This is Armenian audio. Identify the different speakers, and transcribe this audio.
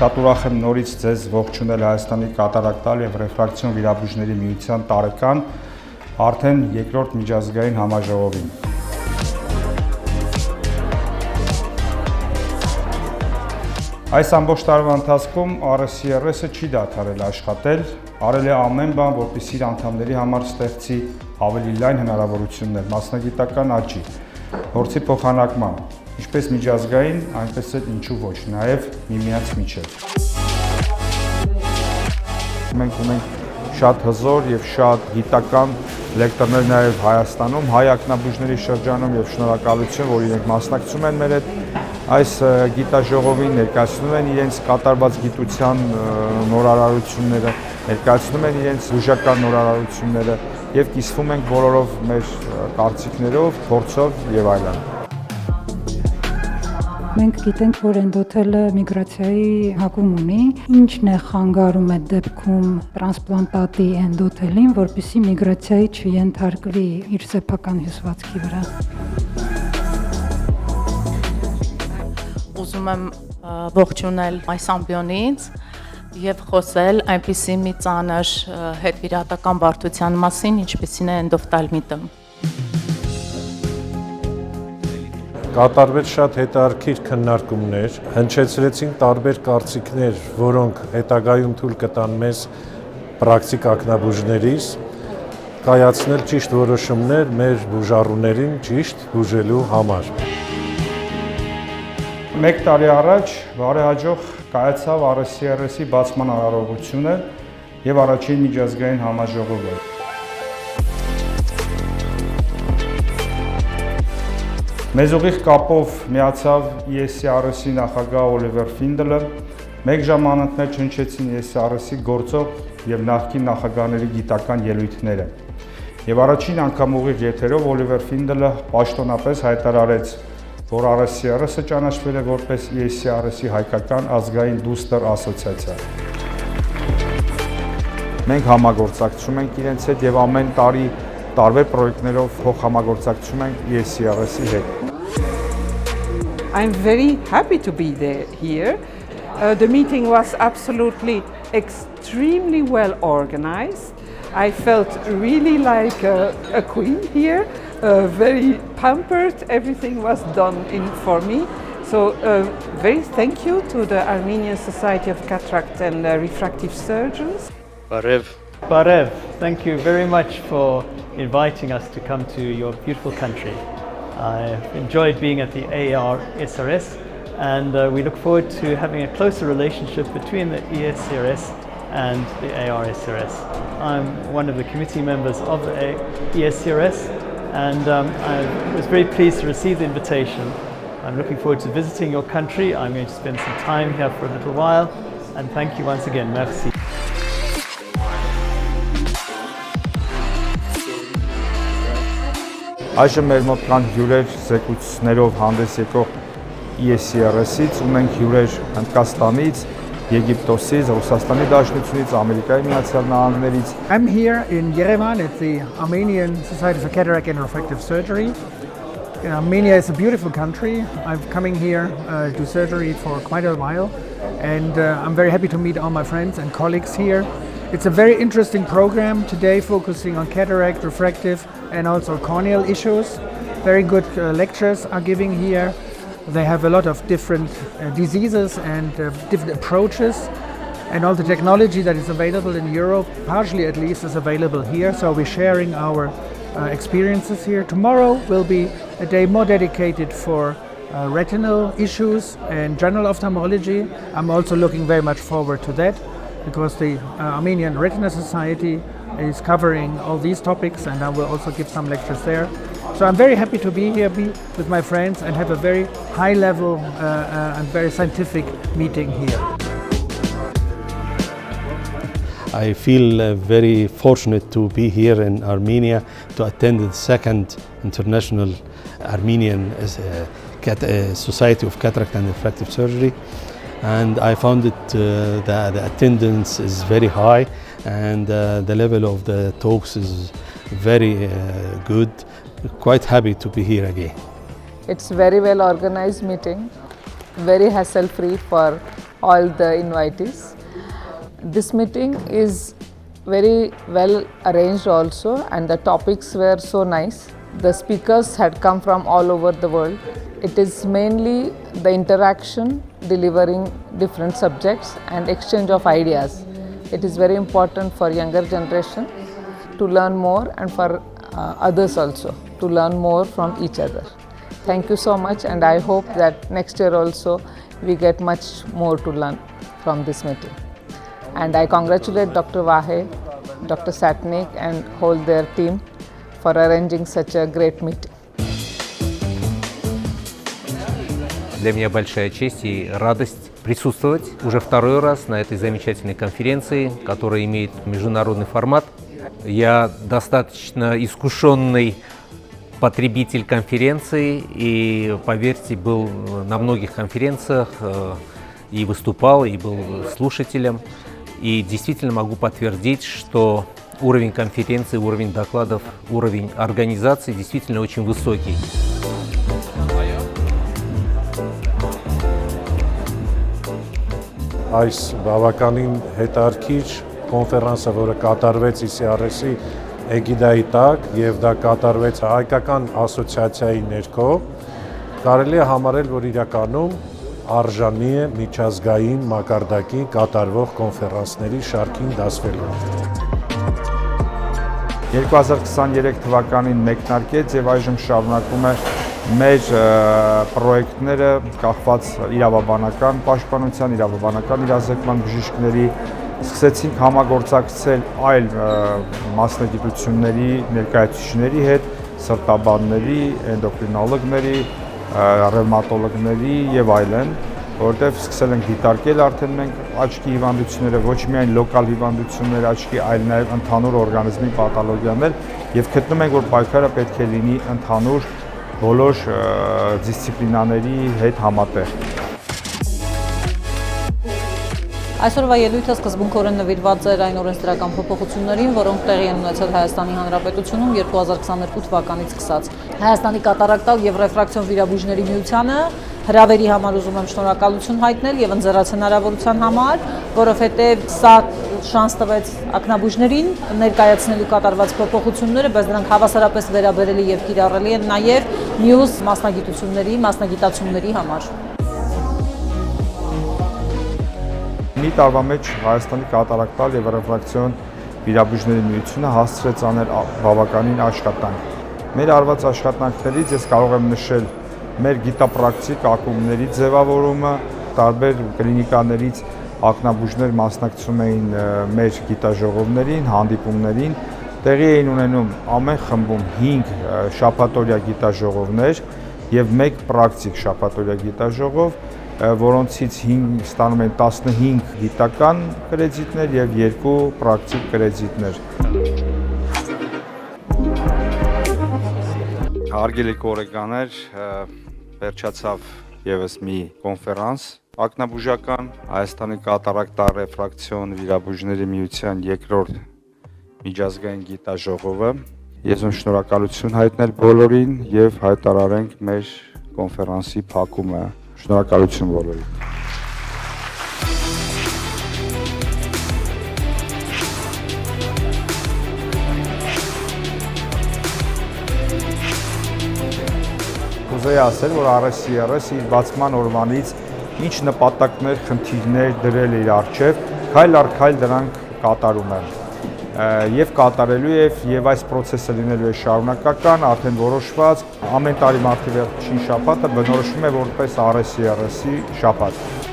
Speaker 1: Շատ ուրախ եմ նորից ձեզ ողջունել Հայաստանի կատարակտալ եւ ռեֆրակցիոն վիրաբույժների միության տարեկան արդեն երկրորդ միջազգային համաժողովին։ Այս ամբողջ տարվա ընթացքում RSCRS-ը չի դադարել աշխատել, արել է ամեն բան, որպեսզի իր անդամների համար ստեղծի ավելի լայն հնարավորություններ, մասնագիտական աճի, փորձի փոխանակման, ինչպես միջազգային, այնպես էլ ինչու ոչ, նաև միմյանց միջև։ Մենք ունենք շատ հզոր եւ շատ գիտական լեկտորներ նաև Հայաստանում, հայ ակնաբույժների շրջանում եւ շնորհակալություն, որ իրենք մասնակցում են մեր հետ այս գիտաժողովին, ներկայացնում են իրենց կատարված գիտության նորարարությունները, ներկայացնում են իրենց բուժական նորարարությունները եւ կիսվում ենք բոլորով մեր կարծիքներով, փորձով եւ այլն։
Speaker 2: Մենք գիտենք, որ էնդոթելը միգրացիայի հակում ունի, ինչն է խանգարում այդ դեպքում տրանսպլանտատի էնդոթելին, որպեսզի միգրացիայի չենթարկվի իր սեփական հյուսվածքի վրա։
Speaker 3: Ուզում եմ ողջունել այս ամբիոնից եւ խոսել այնպիսի մի ծանր հետվիրահատական բարդության մասին, ինչպիսին է էնդոֆտալմիտը։
Speaker 4: Կատարվեց շատ հետաքրքիր քննարկումներ, հնչեցրեցին տարբեր կարծիքներ, որոնք հետագայում թույլ կտան մեզ պրակտիկ ակնաբուժներից կայացնել ճիշտ որոշումներ մեր բուժառուներին ճիշտ բուժելու համար։
Speaker 1: Մեկ տարի առաջ բարեհաջող կայացավ RSCRS-ի բացման արարողությունը եւ առաջին միջազգային համաժողովը։ Մեզ ուղիղ կապով միացավ ESCRS-ի նախագահ Օլիվեր Ֆինդելը, մեկ ժամ անընդմեջ հնչեցին ESCRS-ի գործող եւ նախկին նախագահների գիտական ելույթները։ Եվ առաջին անգամ ուղիղ եթերով Օլիվեր Ֆինդելը պաշտոնապես հայտարարեց, որ RSCRS-ը ճանաչվել է որպես ESCRS-ի հայկական ազգային դուստր ասոցիացիա։ Մենք համագործակցում ենք իրենց հետ եւ ամեն տարի տարբեր պրոյեկտներով փոխհամագործակցում ենք ESCRS-ի հետ։
Speaker 5: I'm very happy to be here. The meeting was absolutely extremely well organized. I felt really like a queen here, very pampered. Everything was done for me. So very thank you to the Armenian Society of Cataract and Refractive Surgeons.
Speaker 6: Barev, thank you very much for inviting us to come to your beautiful country. I've enjoyed being at the ARSRS and we look forward to having a closer relationship between the ESCRS and the ARSRS. I'm one of the committee members of the ESCRS and I was very pleased to receive the invitation. I'm looking forward to visiting your country. I'm going to spend some time here for a little while and thank you once again. Merci.
Speaker 1: Այժմ մեր մոտ կան հյուրեր զեկույցներով հանդես եկող ESCRS-ից, ունենք հյուրեր Հնդկաստանից, Եգիպտոսից, Ռուսաստանի Դաշնությունից, Ամերիկայի Միացյալ Նահանգներից։
Speaker 7: I'm here in Yerevan at the Armenian Society for Cataract and Refractive Surgery. Armenia is a beautiful country. I'm coming here to do surgery for quite a while and I'm very happy to meet all my friends and colleagues here. It's a very interesting program today focusing on cataract, refractive and also corneal issues. Very good lectures are giving here. They have a lot of different diseases and different approaches and all the technology that is available in Europe, partially at least, is available here. So we're sharing our experiences here. Tomorrow will be a day more dedicated for retinal issues and general ophthalmology. I'm also looking very much forward to that, because the Armenian Retina Society is covering all these topics and I will also give some lectures there. So I'm very happy to be here with my friends and have a very high level and very scientific meeting here.
Speaker 8: I feel very fortunate to be here in Armenia to attend the second International Armenian Society of Cataract and Refractive Surgery. And I found it the attendance is very high and the level of the talks is very good. Quite happy to be here again.
Speaker 9: It's very well organized meeting. very hassle-free for all the invitees. This meeting is very well arranged also, and the topics were so nice. The speakers had come from all over the world. It is mainly the interaction, delivering different subjects and exchange of ideas. It is very important for younger generation to learn more, and for others also to learn more from each other. Thank you so much, and I hope that next year also we get much more to learn from this meeting. And I congratulate Dr. Vahe, Dr. Satnik and whole their team for arranging such a great meeting.
Speaker 10: Для меня большая честь и радость присутствовать уже второй раз на этой замечательной конференции, которая имеет международный формат. Я достаточно искушенный потребитель конференции и, поверьте, был на многих конференциях и выступал, и был слушателем. И действительно могу подтвердить, что уровень конференции, уровень докладов, уровень организации действительно очень высокий.
Speaker 4: Այս բավականին հետարքիչ կոնֆերանսը, որը կատարվեց ICRS-ի էգիդայի տակ եւ դա կատարվեց հայկական ասոցիացիայի ներքո, կարելի է համարել, որ իրականում արժանի է միջազգային մակարդակի կատարվող կոնֆերանսների շարքին դասվելու։
Speaker 1: 2023 թվականին մեկնարկեց եւ այժմ շարունակում է մեր պրոյեկտները կախված իրավաբանական պաշտպանության, իրավաբանական իրազեկման բժիշկների, սկսեցինք համագործակցել այլ մասնագիտությունների ներկայացուցիչների հետ, սրտաբանների, էնդոկրինոլոգների, ռևմատոլոգների եւ այլն, որտեղ սկսել ենք դիտարկել արդեն մենք աչքի հիվանդությունները, ոչ միայն լոկալ հիվանդություններ աչքի, այլ նաեւ ընդհանուր օրգանիզմի պաթոլոգիաներ եւ գտնում ենք, որ պայքարը պետք է լինի ընդհանուր բոլոր դիսցիպլինաների հետ համատեղ։
Speaker 11: Այսօրվա ելույթը սկզբունքորեն նվիրված էր այն օրենսդրական փոփոխություններին, որոնք տեղի են ունեցել Հայաստանի Հանրապետությունում 2022 թվականից սկսած։ Հայաստանի կատարակտալ եւ ռեֆրակցիոն վիրաբույժների միությանը հրավերի համար ուզում եմ շնորհակալություն հայտնել եւ ընձեռած հնարավորության համար, որովհետեւ սա շանս տվեց ակնաբույժներին ներկայացնելու կատարված փոփոխությունները, բայց դրանք հավասարապես վերաբերելի եւ կիրառելի են նաեւ մյուս մասնագիտությունների, մասնագիտացումների համար։
Speaker 1: Մի տարվա մեջ Հայաստանի կատարակտալ եւ ռեֆրակցիոն վիրաբույժների միությունը հասցրեց անել բավականին աշխատանք։ Մեր արված աշխատանքներից ես կարող եմ նշել մեր գիտապրակտիկ ակումբների ձևավորումը, տարբեր կլինիկաներից ակնաբույժներ մասնակցում էին մեր գիտաժողովներին, հանդիպումներին, տեղի էին ունենում ամեն խմբում 5 շաբաթօրյա գիտաժողովներ եւ 1 պրակտիկ շաբաթօրյա գիտաժողով, որոնցից ստանում են 15 գիտական կրեդիտներ եւ 2 պրակտիկ կրեդիտներ։
Speaker 12: Հարգելի գորեկաներ, վերջացավ եւս մի կոնֆերանս ակնաբուժական Հայաստանի կատարակտալ ռեֆրակցիոն վիրաբույժների միության երկրորդ միջազգային գիտաժողովը։ Ես ուզում շնորհակալություն հայտնել բոլորին եւ հայտարարենք մեր կոնֆերանսի փակումը։ Շնորհակալություն բոլորին։
Speaker 1: Կուզեի ասել, որ RSCRS իր բացման օրվանից ինչ նպատակներ, խնդիրներ դրել իր առջև, քայլ առ քայլ դրանք կատարում են։ Եվ կատարելու է եւ այս process-ը լինելու է շարունակական, արդեն որոշված, ամեն տարի մարտի վերջին շաբաթը բնորոշվում է որպես RSCRS-ի շաբաթ։